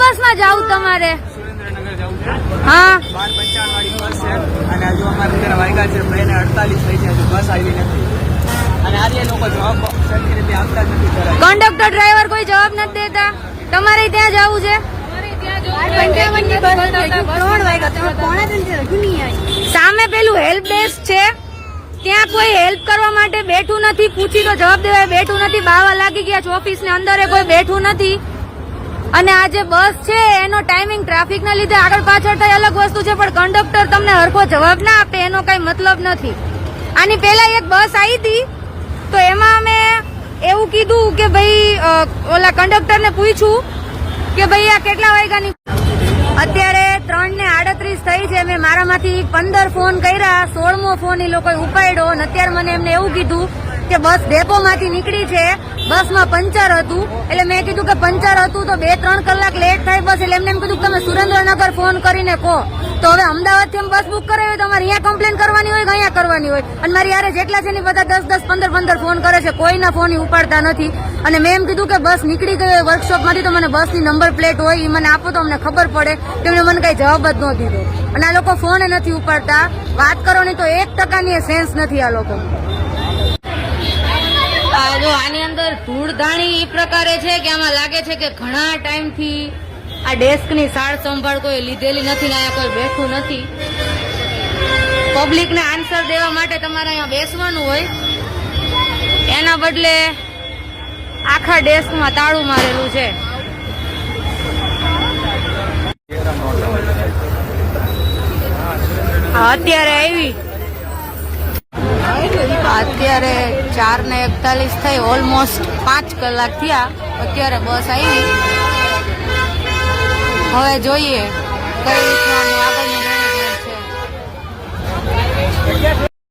બસમાં જાવું તમારે? સુરેન્દ્રનગર જવું છે. હા 12:55 વાળી બસ છે અને હજુ અમારે અત્યારે વાગ્યા છે 2:48 થઈ છે, હજુ બસ આવી નથી અને આજે લોકો જવાબ સરખી રીતે આપતા જ નથી. કંડક્ટર ડ્રાઈવર કોઈ જવાબ નથી દેતા. તમારે ત્યાં જવું છે? સામે પેલું હેલ્પ ડેસ્ક છે, ત્યાં કોઈ હેલ્પ કરવા માટે બેઠું નથી. પૂછી તો જવાબ દેવાય બેઠું નથી. બાવા લાગી ગયા છે ઓફિસ ની અંદર, કોઈ બેઠું નથી. અને આ જે બસ છે એનો ટાઈમિંગ ટ્રાફિક ના લીધે આગળ પાછળ થાય અલગ વસ્તુ છે, પણ કંડક્ટર તમને હરખો જવાબ ના આપે એનો કઈ મતલબ નથી. આની પેલા એક બસ આવી હતી તો એમાં અમે એવું કીધું કે ભાઈ ઓલા કંડક્ટર ને પૂછ્યું કે ભાઈ આ કેટલા વાગ્યાની. અત્યારે 3:38 થઈ છે. મેં મારામાંથી 15 ફોન કર્યા, 16મો ફોન એ લોકોએ ઉપાડ્યો અને અત્યારે મને એમને એવું કીધું કે બસ ડેપો માંથી નીકળી છે, બસમાં પંચર હતું. એટલે મેં કીધું કે પંચર હતું તો 2-3 કલાક લેટ થાય બસ. એટલે એમને એમ કીધું કે તમે સુરેન્દ્રનગર ફોન કરીને કહો. તો હવે અમદાવાદ થી બસ બુક કરાવી હોય તો અમારે અહીંયા કમ્પ્લેન કરવાની હોય કે અહીંયા કરવાની હોય? અને મારી યારે જેટલા છે ને બધા 10-10, 15-15 ફોન કરે છે, કોઈના ફોન ઉપાડતા નથી. અને મેં એમ કીધું કે બસ નીકળી ગઈ હોય વર્કશોપ માંથી તો મને બસની નંબર પ્લેટ હોય એ મને આપો તો અમને ખબર પડે. તેમણે મને કઈ જવાબ જ ન દીધો અને આ લોકો ફોન નથી ઉપાડતા. વાત કરવાની તો 1% સેન્સ નથી આ લોકો. જો આની અંદર ધૂળધાણી એ પ્રકારે છે કે આમાં લાગે છે કે ઘણા ટાઈમ થી આ ડેસ્ક ની સાર સંભાળ કોઈ લીધેલી નથી ને અહીંયા કોઈ બેઠું નથી. પબ્લિક ને આન્સર દેવા માટે તમારે અહીંયા બેસવાનું હોય, એના બદલે આખા ડેસ્ક માં તાળું મારેલું છે. અત્યારે આવી અત્યારે 4:41 થઈ, ઓલમોસ્ટ 5 કલાક થયા. અત્યારે બસ આવી. હવે જોઈએ કઈ રીતના આગળ